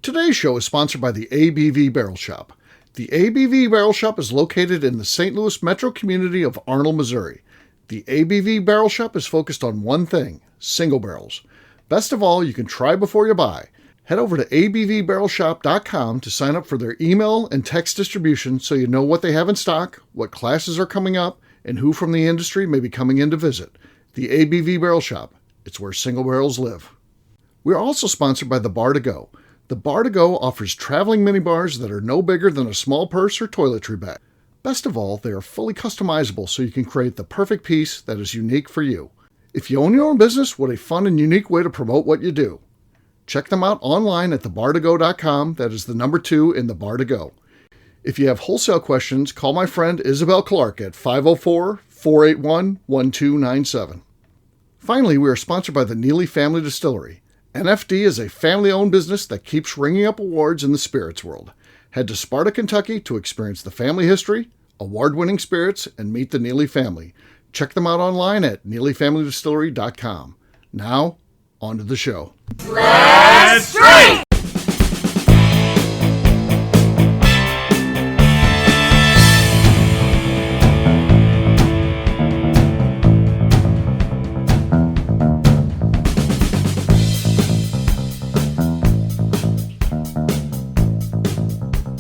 Today's show is sponsored by the ABV Barrel Shop. The ABV Barrel Shop is located in the St. Louis metro community of Arnold, Missouri. The ABV Barrel Shop is focused on one thing, single barrels. Best of all, you can try before you buy. Head over to abvbarrelshop.com to sign up for their email and text distribution so you know what they have in stock, what classes are coming up, and who from the industry may be coming in to visit. The ABV Barrel Shop. It's where single barrels live. We are also sponsored by the Bar to Go. The Bar to Go offers traveling minibars that are no bigger than a small purse or toiletry bag. Best of all, they are fully customizable so you can create the perfect piece that is unique for you. If you own your own business, what a fun and unique way to promote what you do. Check them out online at thebartogo.com. That is the number 2 in the Bar to Go. If you have wholesale questions, call my friend Isabel Clark at 504-481-1297. Finally, we are sponsored by the Neely Family Distillery. NFD is a family-owned business that keeps ringing up awards in the spirits world. Head to Sparta, Kentucky to experience the family history, award-winning spirits, and meet the Neely family. Check them out online at neelyfamilydistillery.com. Now, on to the show. Let's drink!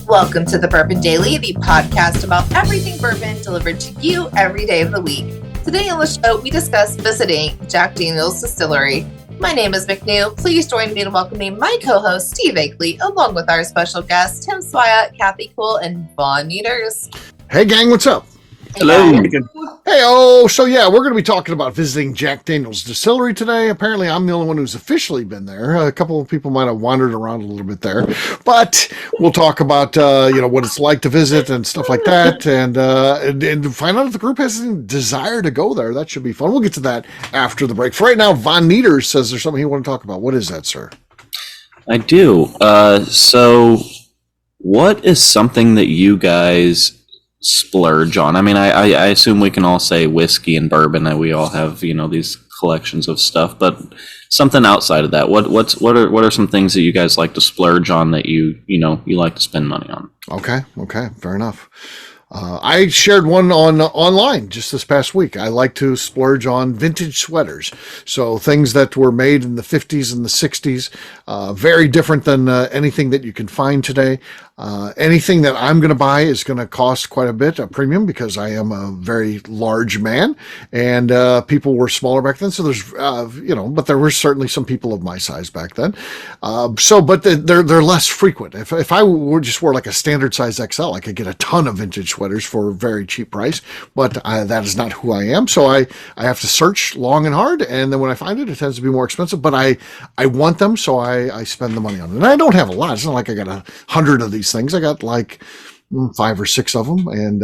Welcome to the Bourbon Daily, the podcast about everything bourbon delivered to you every day of the week. Today on the show, we discuss visiting Jack Daniel's Distillery. My name is McNew. Please join me in welcoming my co-host, Steve Akeley, along with our special guests, Tim Swyatt, Kathy Cool, and Vaughn Nieters. Hey gang, what's up? Hello. Hey, so yeah, we're going to be talking about visiting Jack Daniel's Distillery today. Apparently, I'm the only one who's officially been there. A couple of people might have wandered around a little bit there, but we'll talk about what it's like to visit and stuff like that, and find out if the group has any desire to go there. That should be fun. We'll get to that after the break. For right now, Von Nieters says there's something he want to talk about. What is that, sir? I do. So, what is something that you guys splurge on? I mean, I assume we can all say whiskey and bourbon, and we all have these collections of stuff, but something outside of that, what are some things that you guys like to splurge on that you like to spend money on? Okay, fair enough. I shared one online just this past week. I like to splurge on vintage sweaters. So things that were made in the 50s and the 60s, very different than anything that you can find today. Anything that I'm going to buy is going to cost quite a bit, a premium, because I am a very large man, and people were smaller back then. So there's, but there were certainly some people of my size back then. But they're less frequent. If I just wore like a standard size XL, I could get a ton of vintage sweaters for a very cheap price, but that is not who I am. So I have to search long and hard, and then when I find it, it tends to be more expensive, but I want them, so I spend the money on it. And I don't have a lot. It's not like I got 100 of these things. I got like 5 or 6 of them, and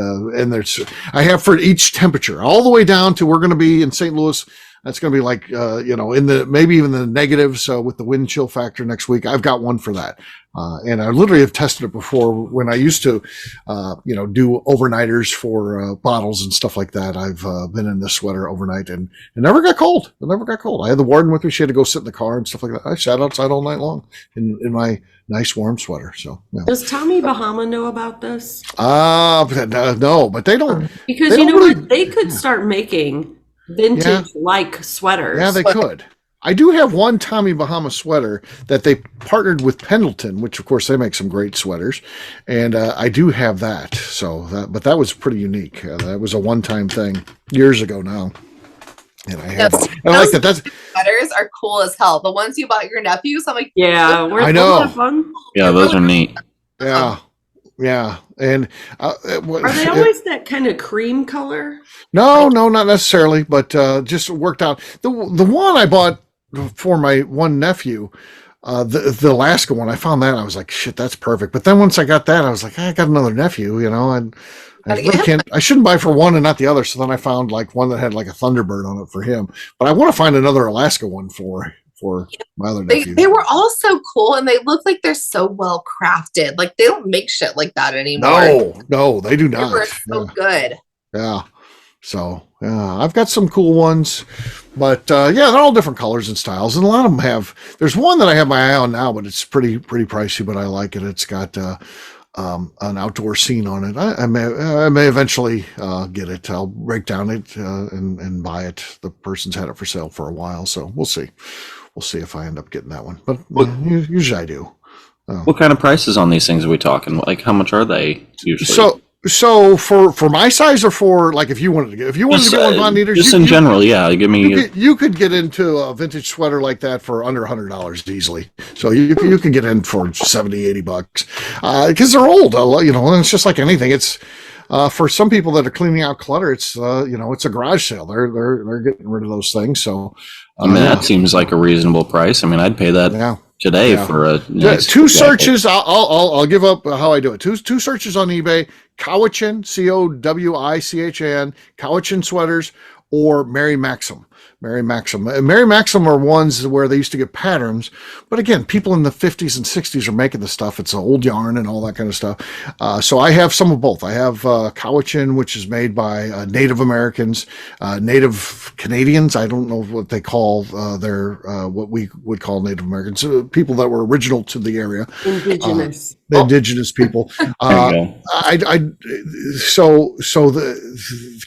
I have for each temperature, all the way down to, we're going to be in St. Louis. That's going to be like, in the, maybe even the negatives with the wind chill factor next week. I've got one for that. And I literally have tested it before when I used to, do overnighters for bottles and stuff like that. I've been in this sweater overnight, and it never got cold. I had the warden with me. She had to go sit in the car and stuff like that. I sat outside all night long in my nice warm sweater. So, yeah. Does Tommy Bahama know about this? No, but they don't. Because you know what? They could start making vintage-like sweaters. Yeah, they could. I do have one Tommy Bahama sweater that they partnered with Pendleton, which of course they make some great sweaters, and I do have that. But that was pretty unique. That was a one-time thing years ago now, and I have. I like that. That's sweaters are cool as hell. The ones you bought your nephews, I'm like, yeah, I know. Fun? Yeah, those are neat. Yeah, and are they always that kind of cream color? No, not necessarily, but just worked out. The one I bought for my one nephew, the Alaska one, I found that, and I was like, shit, that's perfect. But then once I got that, I was like, I got another nephew, and I really can't. I shouldn't buy for one and not the other. So then I found like one that had like a Thunderbird on it for him. But I want to find another Alaska one for my other nephew. They were all so cool, and they look like they're so well crafted. Like they don't make shit like that anymore. No, they do not. They were so good. Yeah. So I've got some cool ones, but they're all different colors and styles, and a lot of them have. There's one that I have my eye on now, but it's pretty pricey, but I like it. It's got an outdoor scene on it. I may eventually get it. I'll break down it and buy it. The person's had it for sale for a while, so we'll see. We'll see if I end up getting that one, but usually I do. What kind of prices on these things are we talking? Like, how much are they usually? So for my size, or for like if you wanted to get one Von Nieters, just in general, yeah. Give me. You could get into a vintage sweater like that for under $100 easily. So you can get in for $70-$80 because they're old. And it's just like anything. It's for some people that are cleaning out clutter. It's it's a garage sale. They're getting rid of those things. So I mean, that seems like a reasonable price. I mean, I'd pay that. Today for a nice two searches. I'll give up how I do it. Two searches on eBay: Cowichan, Cowichan, Cowichan sweaters, or Mary Maxim. Mary Maxim are ones where they used to get patterns, but again, people in the 50s and 60s are making the stuff. It's an old yarn and all that kind of stuff. So I have some of both. I have Cowichan, which is made by Native Americans, Native Canadians. I don't know what they call their what we would call Native Americans, people that were original to the area. Indigenous. The indigenous people. So the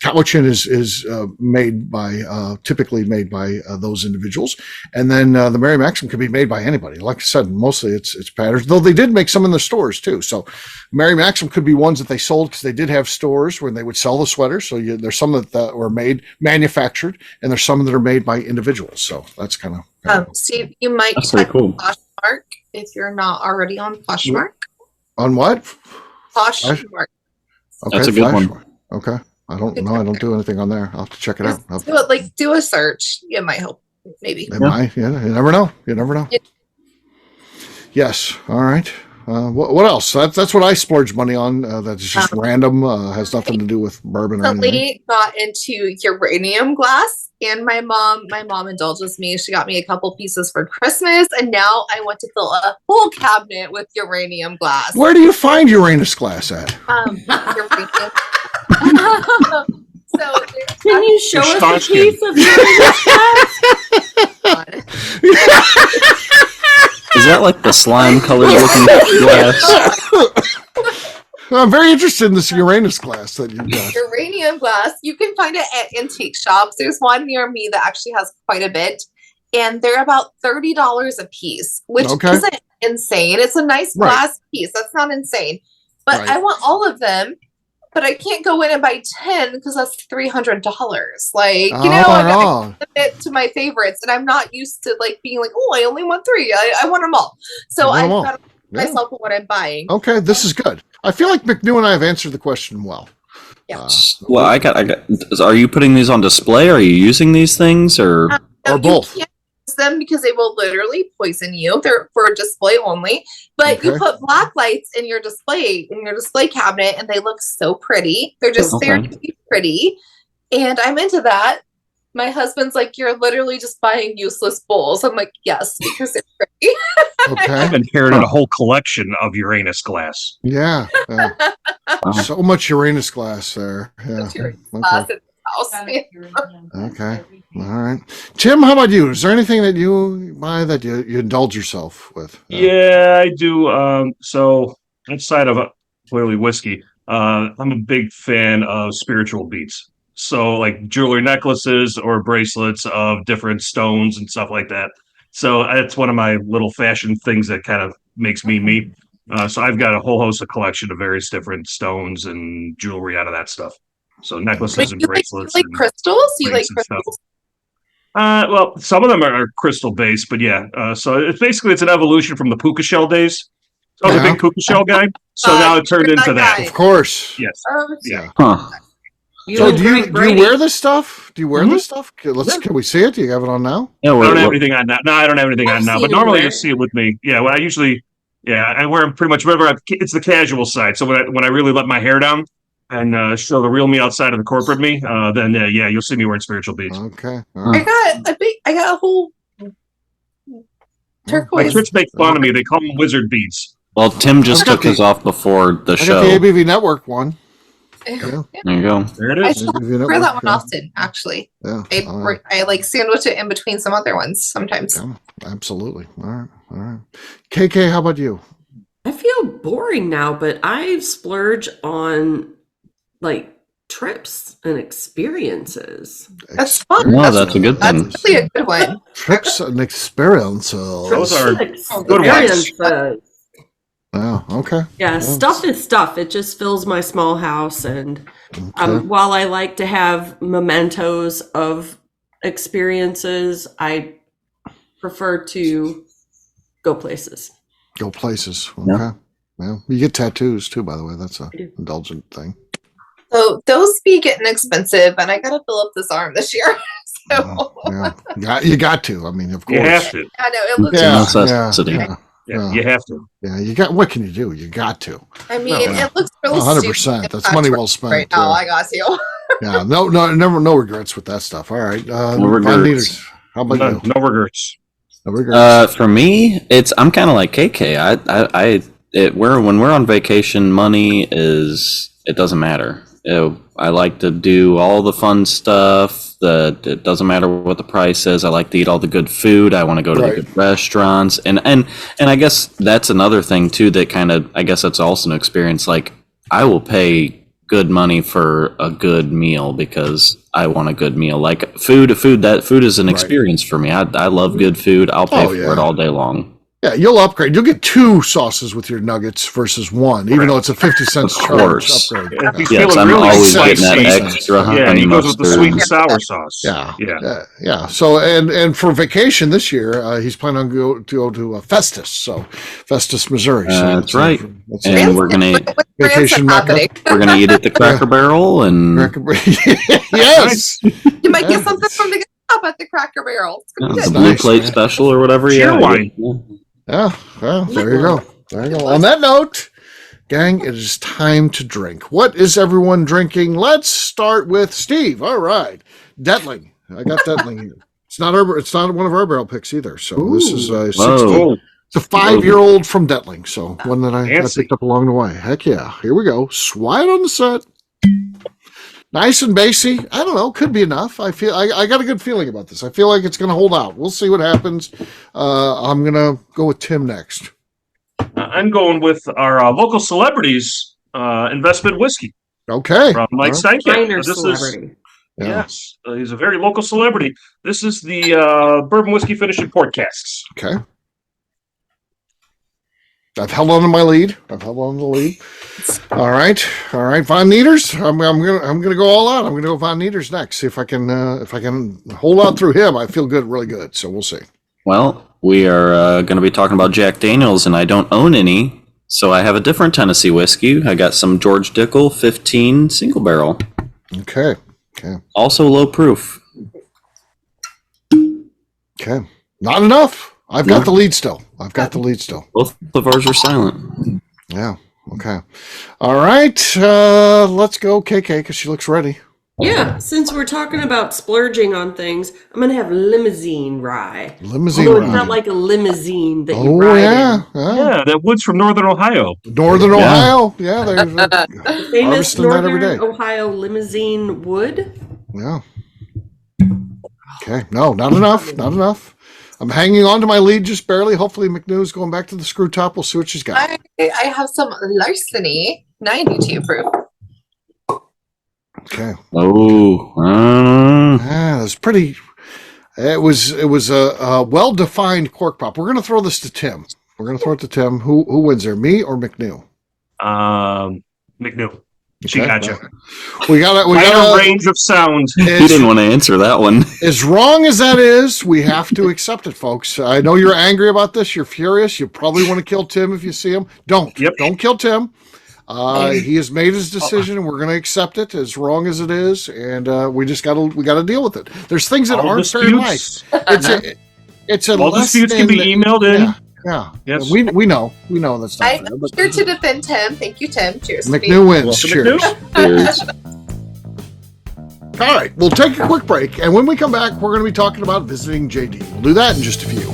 Cowichan is made by typically made by those individuals, and then the Mary Maxim can be made by anybody. Like I said, mostly it's patterns, though they did make some in the stores too. So Mary Maxim could be ones that they sold because they did have stores where they would sell the sweaters. So there's some that were manufactured, and there's some that are made by individuals. So that's kind of Steve, you might check Poshmark if you're not already on Poshmark. On what? Poshmark. Okay, that's a good one. Okay. I don't know. I don't do anything on there. I'll have to check it out. Do a search. It might help. Maybe. It might. Yeah. You never know. Yeah. Yes. All right. What else? That's what I splurge money on. That's just random. Has nothing to do with bourbon or anything. Recently got into uranium glass, and my mom indulges me. She got me a couple pieces for Christmas, and now I want to fill a whole cabinet with uranium glass. Where do you find Uranus glass at? Uranium. So can you show us a piece of Uranus glass? Is that like the slime colored looking glass? I'm very interested in this Uranus glass that you've got. Uranium glass. You can find it at antique shops. There's one near me that actually has quite a bit, and they're about $30 a piece, which isn't insane. It's a nice glass piece. That's not insane. But I want all of them. But I can't go in and buy 10 because that's $300. Like, I got to limit to my favorites, and I'm not used to being like, oh, I only want 3. I want them all. So I've got to myself what I'm buying. Okay, this is good. I feel like McNew and I have answered the question well. Yeah. Well, I got. Are you putting these on display? Are you using these things, or both? Them because they will literally poison you. They're for display only, but you put black lights in your display cabinet, and they look so pretty. They're just very pretty, and I'm into that. My husband's like, you're literally just buying useless bowls. I'm like, yes, because it's pretty. I've inherited a whole collection of Uranus glass. Yeah. So much Uranus glass there. Yeah. Glass in the house. Okay. All right. Tim, how about you? Is there anything that you buy that you indulge yourself with? Yeah, I do. So outside of clearly whiskey, I'm a big fan of spiritual beads. So like jewelry necklaces or bracelets of different stones and stuff like that. So that's one of my little fashion things that kind of makes me me. So I've got a whole host of collection of various different stones and jewelry out of that stuff. So necklaces and bracelets. Like crystals? You like crystals? Well, some of them are crystal based, but yeah. So it's an evolution from the puka shell days. So I was a big puka shell guy. So now it turned into that. Of course. Yes. Yeah. Huh. So do you wear this stuff? Do you wear this stuff? Can we see it? Do you have it on now? Yeah, I don't have anything on now. No, I don't have anything on now. But normally you'll see it with me. Yeah, well, I usually, I wear them pretty much whenever it's the casual side. So when I really let my hair down and show the real me outside of the corporate me, then you'll see me wearing spiritual beads. Okay. All right. I got a whole turquoise. My kids make fun of me. They call them wizard beads. Well, Tim just took his off before the show. I got the ABV Network one. Yeah. There you go. There it I is. still Give you a prefer that network, one yeah. often, actually. Yeah. I like sandwich it in between some other ones sometimes. Yeah, absolutely. All right. All right. KK, how about you? I feel boring now, but I splurge on like trips and experiences. That's fun. No, that's a good That's thing. really a good one. Trips and experiences. Those are Good ones. Oh, okay. Yeah, stuff is stuff. It just fills my small house. And Okay. while I like to have mementos of experiences, I prefer to go places. Go places. Okay. Yeah. Yeah. You get tattoos too, by the way. That's a I do. indulgent thing. So those be getting expensive, and I got to fill up this arm this year. So Yeah. You got to. I mean, of course. You have to. I know it looks. Yeah. It's a necessity. Yeah. Yeah, you have to. Yeah. You got. What can you do? You got to. I mean, Yeah. it looks really 100%. stupid. That's money well spent. Right now, too. I got to. Yeah. No regrets with that stuff. All right. No regrets. Von Nieters, how about None, you? no regrets. No regrets. For me, I'm kind of like KK. When we're on vacation, money it doesn't matter. I like to do all the fun stuff. It doesn't matter what the price is. I like to eat all the good food. I want to go to Right. the good restaurants, and I guess that's another thing too. That kind of, I guess that's also an experience. Like, I will pay good money for a good meal because I want a good meal. Like food is an Right. experience for me. I love good food. I'll pay for it all day long. Yeah, you'll upgrade. You'll get 2 sauces with your nuggets versus 1, even though it's a 50 cents Of charge course. upgrade. If he's Yes, feeling I'm really always spicy, getting that extra yeah, honey he goes with the mustard. sweet and sour sauce. Yeah, Yeah. yeah. So, and for vacation this year, he's planning on go to Festus, so Festus, Missouri. So That's right. That's And we're gonna Vacation Mecca. we're gonna eat at the Cracker Barrel and yes. You might get Yeah. something from the shop at the Cracker Barrel. It's gonna be the good. blue Nice, plate man. special or whatever. Cheer Yeah, wine. yeah. Yeah, well, there you go. There you go. On that note, gang, it is time to drink. What is everyone drinking? Let's start with Steve. All right, Detling. I got Detling here. It's not one of our barrel picks either. So this is a 60. Whoa. It's a 5-year-old from Detling. So one that I Fancy. picked up along the way. Heck yeah. Here we go. Swine on the set. Nice and bassy. I don't know. Could be enough. I got a good feeling about this. I feel like it's going to hold out. We'll see what happens. I'm going to go with Tim next. I'm going with our local celebrities investment whiskey Okay. from Mike All right. Steinkamp. Minor This is celebrity. Yeah. yes, he's a very local celebrity. This is the bourbon whiskey finished in port casks. Okay. I've held on to my lead. I've held on to the lead. All right. Von Nieters. I'm gonna go all out. I'm gonna go Von Nieters next. See if I can hold on through him. I feel good, really good. So we'll see. Well, we are going to be talking about Jack Daniels, and I don't own any, so I have a different Tennessee whiskey. I got some George Dickel 15 single barrel, Okay. also low proof. Okay. Not enough. I've got the lead still. Both of ours are silent. Yeah. Okay. All right. Let's go, KK, because she looks ready. Yeah, since we're talking about splurging on things, I'm gonna have limousine rye. Limousine Although it's rye. not like a limousine that you Oh ride yeah. in. Yeah, that wood's from Northern Ohio. Northern Yeah. Ohio. Yeah. There's The famous harvesting that every Northern day. Ohio limousine wood. Yeah. Okay. No, not enough. I'm hanging on to my lead just barely. Hopefully McNew's going back to the screw top. We'll see what she's got. I have some Larceny 92 proof. Okay. Oh, Yeah, it was pretty. It was a well-defined cork pop. We're going to throw this to Tim. We're going to throw it to Tim. Who wins there, me or McNew? McNew. She Okay. gotcha. We got Wider range of sound. he didn't want to answer that one. As wrong as that is, we have to accept it, folks. I know you're angry about this. You're furious. You probably want to kill Tim if you see him. Don't. Yep. Don't kill Tim. He has made his decision, and we're going to accept it as wrong as it is. And we just got to deal with it. There's things that All aren't very nice. disputes, It's a all less disputes can be than- emailed in. Yeah. Yes. We know that's not I'm fair. But here to defend Tim. Thank you, Tim. Cheers. to me. McNew wins. Welcome, Cheers. McNew. All right, we'll take a quick break, and when we come back, we're going to be talking about visiting JD. We'll do that in just a few.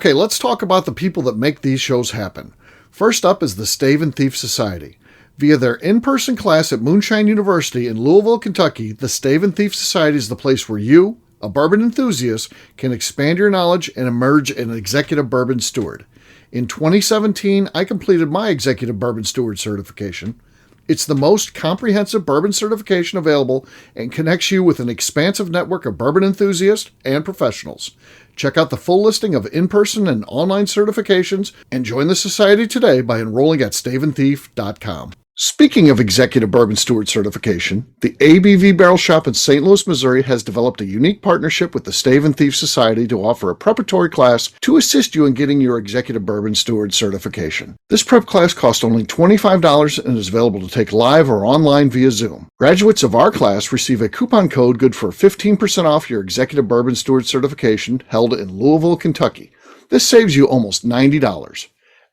Okay, let's talk about the people that make these shows happen. First up is the Stave and Thief Society. Via their in-person class at Moonshine University in Louisville, Kentucky, the Stave and Thief Society is the place where you, a bourbon enthusiast, can expand your knowledge and emerge an executive bourbon steward. In 2017, I completed my executive bourbon steward certification. It's the most comprehensive bourbon certification available and connects you with an expansive network of bourbon enthusiasts and professionals. Check out the full listing of in-person and online certifications and join the society today by enrolling at staveandthief.com. Speaking of executive bourbon steward certification, the ABV Barrel Shop in St. Louis, Missouri has developed a unique partnership with the Stave and Thief Society to offer a preparatory class to assist you in getting your executive bourbon steward certification. This prep class costs only $25 and is available to take live or online via Zoom. Graduates of our class receive a coupon code good for 15% off your executive bourbon steward certification held in Louisville, Kentucky. This saves you almost $90.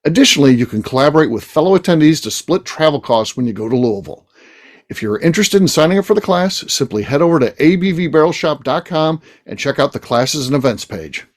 Additionally, you can collaborate with fellow attendees to split travel costs when you go to Louisville. If you're interested in signing up for the class, simply head over to abvbarrelshop.com and check out the classes and events page.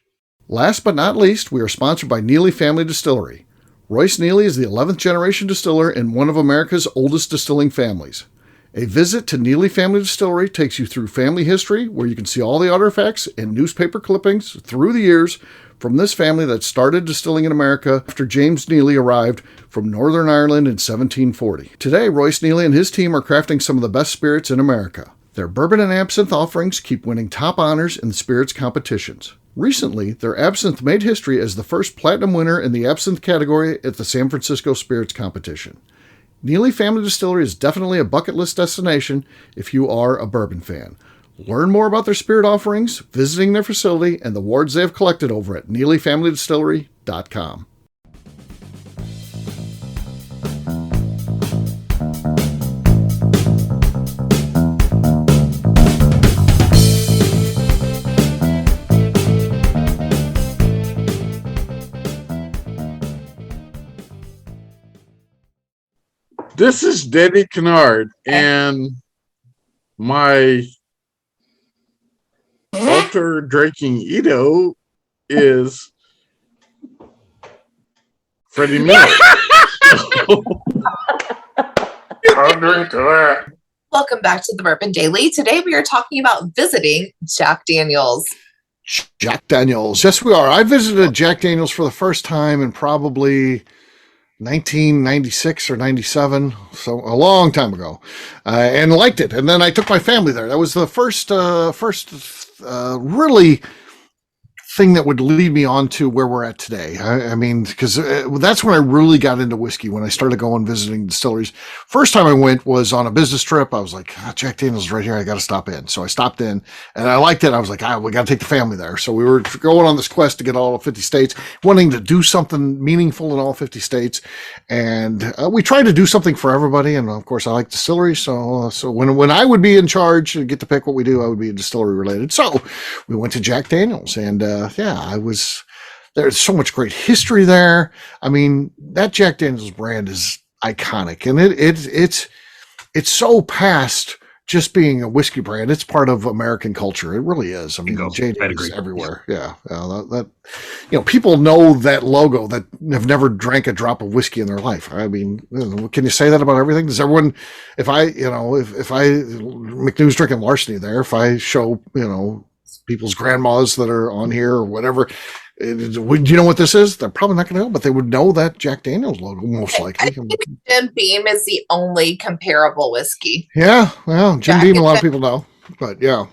Last but not least, we are sponsored by Neely Family Distillery. Royce Neely is the 11th generation distiller in one of America's oldest distilling families. A visit to Neely Family Distillery takes you through family history, where you can see all the artifacts and newspaper clippings through the years from this family that started distilling in America after James Neely arrived from Northern Ireland in 1740. Today, Royce Neely and his team are crafting some of the best spirits in America. Their bourbon and absinthe offerings keep winning top honors in the spirits competitions. Recently, their absinthe made history as the first platinum winner in the absinthe category at the San Francisco Spirits Competition. Neely Family Distillery is definitely a bucket list destination if you are a bourbon fan. Learn more about their spirit offerings, visiting their facility, and the awards they have collected over at NeelyFamilyDistillery.com. This is Denny Kennard, and my altar drinking Edo is Freddie Miller. I'll drink to that. Welcome back to the Bourbon Daily. Today we are talking about visiting Jack Daniel's. Jack Daniel's. Yes, we are. I visited Jack Daniel's for the first time in probably 1996 or 97, so a long time ago, and liked it. And then I took my family there. That was the first really thing that would lead me on to where we're at today. I mean, because that's when I really got into whiskey, when I started going visiting distilleries. First time I went was on a business trip. I was like, Jack Daniel's right here. I got to stop in. So I stopped in and I liked it. I was like, we got to take the family there. So we were going on this quest to get all 50 states, wanting to do something meaningful in all 50 states. And we tried to do something for everybody. And of course, I like distilleries. So when I would be in charge and get to pick what we do, I would be distillery related. So we went to Jack Daniel's, and there's so much great history there. I mean, that Jack Daniel's brand is iconic, and it's so past just being a whiskey brand. It's part of American culture. It really is. I mean, JD is everywhere. Yeah. That people know that logo that have never drank a drop of whiskey in their life. I mean, can you say that about everything? Does everyone, if McNew's drinking Larceny there, if I show, people's grandmas that are on here or whatever, do you know what this is? They're probably not going to know, but they would know that Jack Daniel's logo most likely. I think Jim Beam is the only comparable whiskey. Yeah, well, Jim Beam, a lot of people know, but yeah,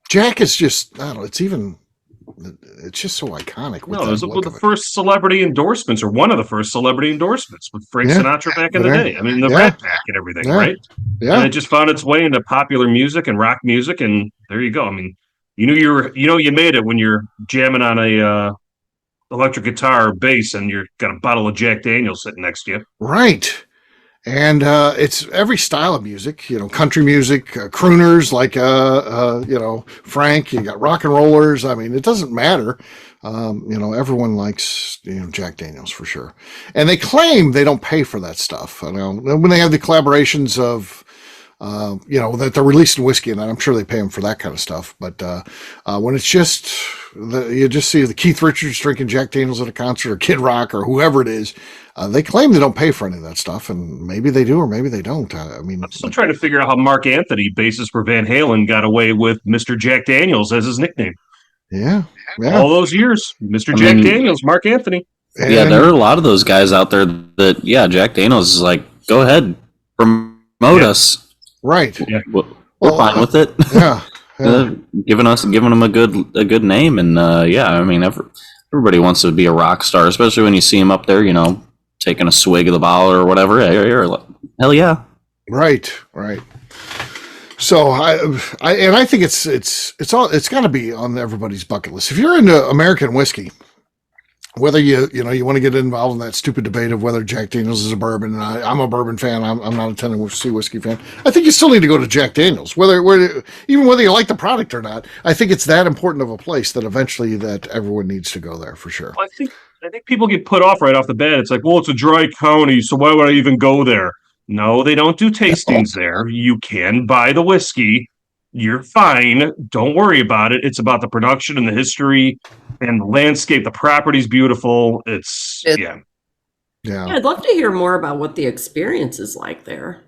Jack is just, I don't know, it's just so iconic. No, it was the first celebrity endorsements, or one of the first celebrity endorsements with Frank Sinatra back in the day. I mean, the Rat Pack and everything, right? Yeah, and it just found its way into popular music and rock music, and there you go. I mean, you made it when you're jamming on a electric guitar or bass, and you've got a bottle of Jack Daniel's sitting next to you. Right. And it's every style of music, country music, crooners like, Frank, you got rock and rollers. I mean, it doesn't matter. Everyone likes, Jack Daniel's for sure. And they claim they don't pay for that stuff. When they have the collaborations of, that they're releasing whiskey, and I'm sure they pay them for that kind of stuff. But when it's just You just see the Keith Richards drinking Jack Daniels at a concert, or Kid Rock, or whoever it is. They claim they don't pay for any of that stuff, and maybe they do, or maybe they don't. I mean, I'm still trying to figure out how Mark Anthony, bassist for Van Halen, got away with Mr. Jack Daniels as his nickname. yeah. All those years, Mr. Jack Daniels, Mark Anthony. Yeah, there are a lot of those guys out there that, Jack Daniels is like, go ahead, promote us. Right. Yeah. We're fine with it. Yeah. Giving them a good name, and I mean, everybody wants to be a rock star, especially when you see them up there, taking a swig of the bottle or whatever. You're like, hell yeah. Right. So I think it's got to be on everybody's bucket list. If you're into American whiskey, whether you want to get involved in that stupid debate of whether Jack Daniels is a bourbon, and I'm a bourbon fan, I'm not a Tennessee whiskey fan. I think you still need to go to Jack Daniels, even whether you like the product or not. I think it's that important of a place that eventually that everyone needs to go there for sure. I think people get put off right off the bat. It's like, well, it's a dry county, so why would I even go there? No, they don't do tastings there. You can buy the whiskey. You're fine. Don't worry about it. It's about the production and the history and the landscape. The property's beautiful. Yeah. I'd love to hear more about what the experience is like there.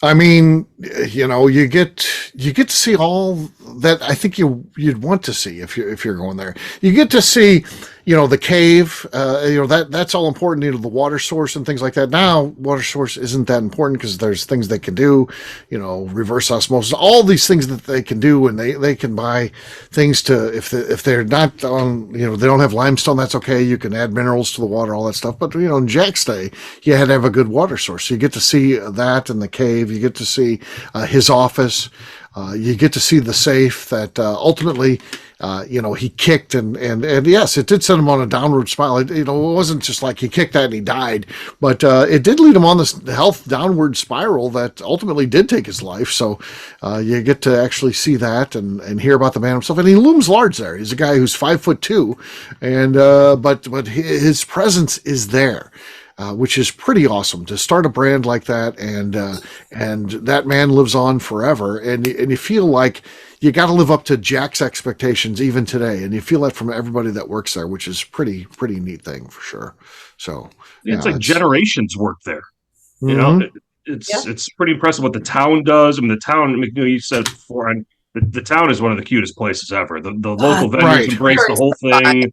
I mean, you get to see all that I think you'd want to see if you're going there. You get to see, the cave, that's all important, the water source and things like that. Now, water source isn't that important because there's things they can do, reverse osmosis, all these things that they can do, and they can buy things to, if they're not on, they don't have limestone, that's okay. You can add minerals to the water, all that stuff. But, in Jack's day, you had to have a good water source. So you get to see that in the cave. You get to see his office. You get to see the safe that ultimately, he kicked and yes, it did send him on a downward spiral. It wasn't just like he kicked that and he died, but it did lead him on this health downward spiral that ultimately did take his life. So you get to actually see that and hear about the man himself. And he looms large there. He's a guy who's 5'2", and but his presence is there. Which is pretty awesome to start a brand like that, and that man lives on forever, and you feel like you got to live up to Jack's expectations even today, and you feel that from everybody that works there, which is pretty neat thing for sure. So it's like generations work there. Mm-hmm. It's pretty impressive what the town does. I mean, the town, McNew, you said before, and the town is one of the cutest places ever. The local venues embrace the whole thing.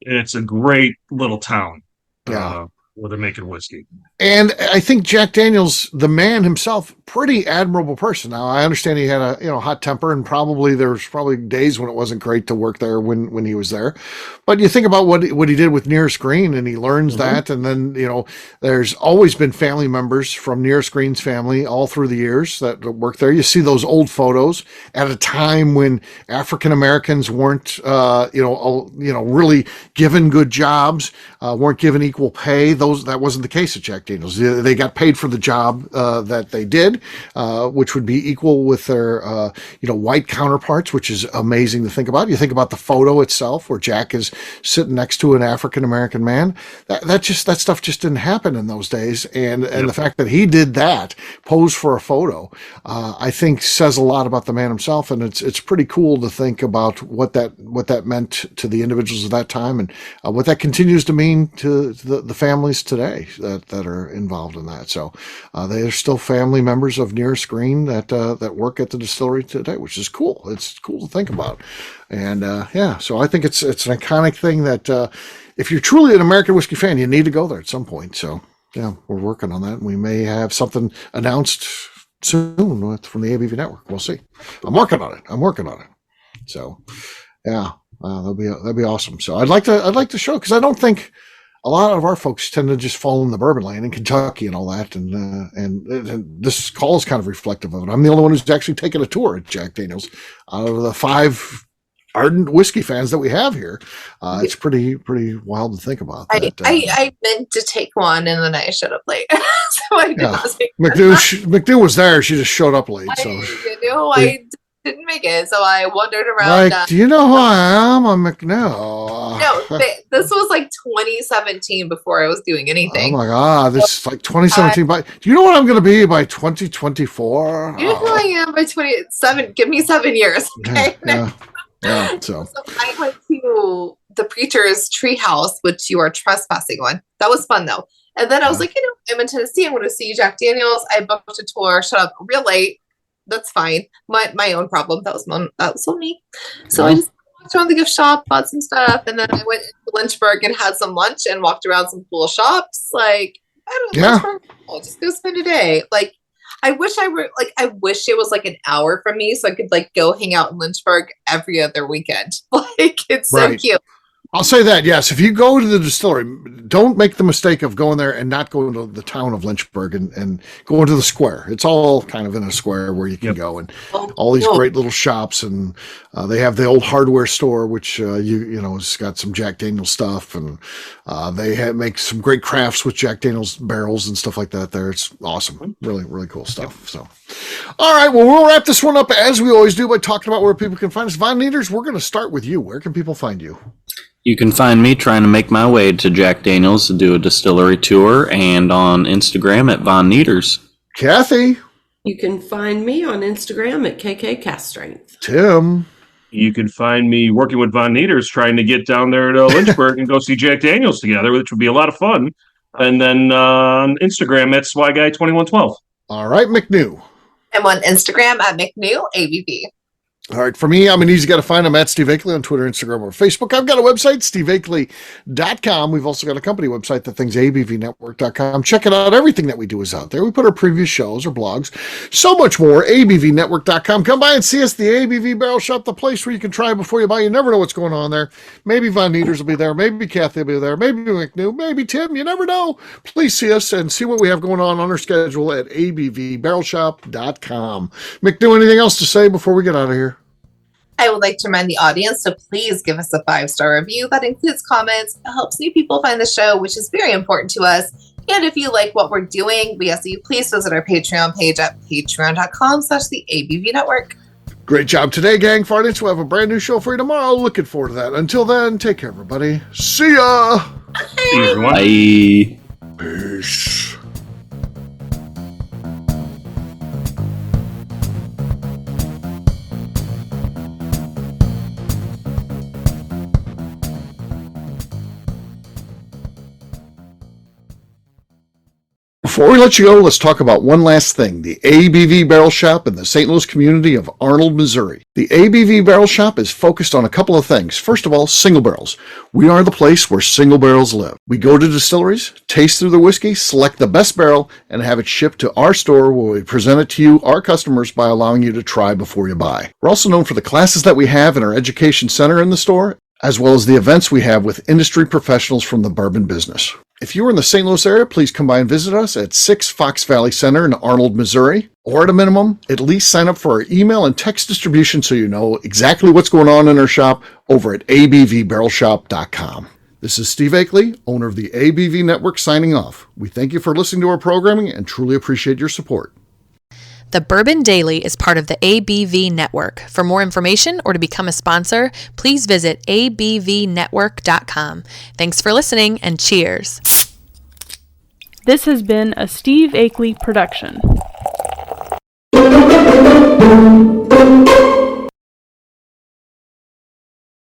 It's a great little town. Yeah. Where they're making whiskey. And I think Jack Daniels, the man himself, pretty admirable person. Now, I understand he had a hot temper, and there was probably days when it wasn't great to work there when he was there. But you think about what he did with Nearest Green, and he learns that. And then, there's always been family members from Nearest Green's family all through the years that work there. You see those old photos at a time when African Americans weren't, really given good jobs, weren't given equal pay. That wasn't the case at Jack Daniels. They got paid for the job that they did, which would be equal with their white counterparts, which is amazing to think about. You think about the photo itself where Jack is sitting next to an African American man. That stuff just didn't happen in those days, and the fact that he did that, pose for a photo, I think says a lot about the man himself, and it's pretty cool to think about what that meant to the individuals of that time, and what that continues to mean to the families today that are involved in that. So they are still family members of Nearest Green that work at the distillery today, which is cool. It's cool to think about. And so I think it's an iconic thing that if you're truly an American whiskey fan, you need to go there at some point. So yeah, we're working on that. We may have something announced soon from the ABV network. We'll see. I'm working on it. So yeah, that'd be awesome. So I'd like to show, because I don't think a lot of our folks tend to just fall in the bourbon lane in Kentucky and all that, and this call is kind of reflective of it. I'm the only one who's actually taken a tour at Jack Daniels out of the 5 ardent whiskey fans that we have here. It's pretty wild to think about. I meant to take one, and then I showed up late. So I McNew was there. She just showed up late. I didn't make it, so I wandered around. Do you know who I am? I'm McNew. No, this was like 2017 before I was doing anything. Oh my God, this is like 2017. Do you know what I'm going to be by 2024? You know who I am by 27. Give me 7 years, okay? Yeah. Yeah, so So I went to the preacher's treehouse, which you are trespassing on. That was fun though. And then I was Yeah. like, I'm in Tennessee. I'm going to see Jack Daniels. I booked a tour. Shut up, real late. That's fine. My own problem. That was on me. So I Yeah. just walked around the gift shop, bought some stuff, and then I went to Lynchburg and had some lunch and walked around some cool shops. Like, I don't know. Yeah. I'll just go spend a day. Like, I wish it was like an hour from me so I could like go hang out in Lynchburg every other weekend. Like, it's so Right. cute. I'll say that, yes. If you go to the distillery, don't make the mistake of going there and not going to the town of Lynchburg and going to the square. It's all kind of in a square where you can go, and all these great little shops, and they have the old hardware store, which has got some Jack Daniel's stuff, and they make some great crafts with Jack Daniel's barrels and stuff like that there. It's awesome. Really, really cool stuff. So, all right, well, we'll wrap this one up as we always do by talking about where people can find us. Von Nieters, we're going to start with you. Where can people find you? You can find me trying to make my way to Jack Daniels to do a distillery tour, and on Instagram at Von Nieters. Kathy. You can find me on Instagram at KK Cast Strength. Tim. You can find me working with Von Nieters trying to get down there to Lynchburg and go see Jack Daniels together, which would be a lot of fun. And then on Instagram at SwyGuy2112. All right, McNew. I'm on Instagram at McNew ABV. All right, for me, I'm an easy guy to find. I'm at Steve Akeley on Twitter, Instagram, or Facebook. I've got a website, steveakeley.com. We've also got a company website, abvnetwork.com. Check it out. Everything that we do is out there. We put our previous shows or blogs, so much more, abvnetwork.com. Come by and see us, the ABV Barrel Shop, the place where you can try before you buy. You never know what's going on there. Maybe Von Nieters will be there. Maybe Kathy will be there. Maybe McNew. Maybe Tim. You never know. Please see us and see what we have going on our schedule at abvbarrelshop.com. McNew, anything else to say before we get out of here? I would like to remind the audience to please give us a 5-star review. That includes comments. It helps new people find the show, which is very important to us. And if you like what we're doing, we ask that you please visit our Patreon page at patreon.com/the ABV Network. Great job today, gang. Fartings, we'll have a brand new show for you tomorrow. Looking forward to that. Until then, take care, everybody. See ya. See you, everyone. Bye. Peace. Before we let you go, let's talk about one last thing. The ABV Barrel Shop in the St. Louis community of Arnold, Missouri. The ABV Barrel Shop is focused on a couple of things. First of all, single barrels. We are the place where single barrels live. We go to distilleries, taste through the whiskey, select the best barrel, and have it shipped to our store where we present it to you, our customers, by allowing you to try before you buy. We're also known for the classes that we have in our education center in the store, as well as the events we have with industry professionals from the bourbon business. If you're in the St. Louis area, please come by and visit us at 6 Fox Valley Center in Arnold, Missouri. Or at a minimum, at least sign up for our email and text distribution so you know exactly what's going on in our shop over at abvbarrelshop.com. This is Steve Akeley, owner of the ABV Network, signing off. We thank you for listening to our programming and truly appreciate your support. The Bourbon Daily is part of the ABV Network. For more information or to become a sponsor, please visit abvnetwork.com. Thanks for listening and cheers. This has been a Steve Akeley production.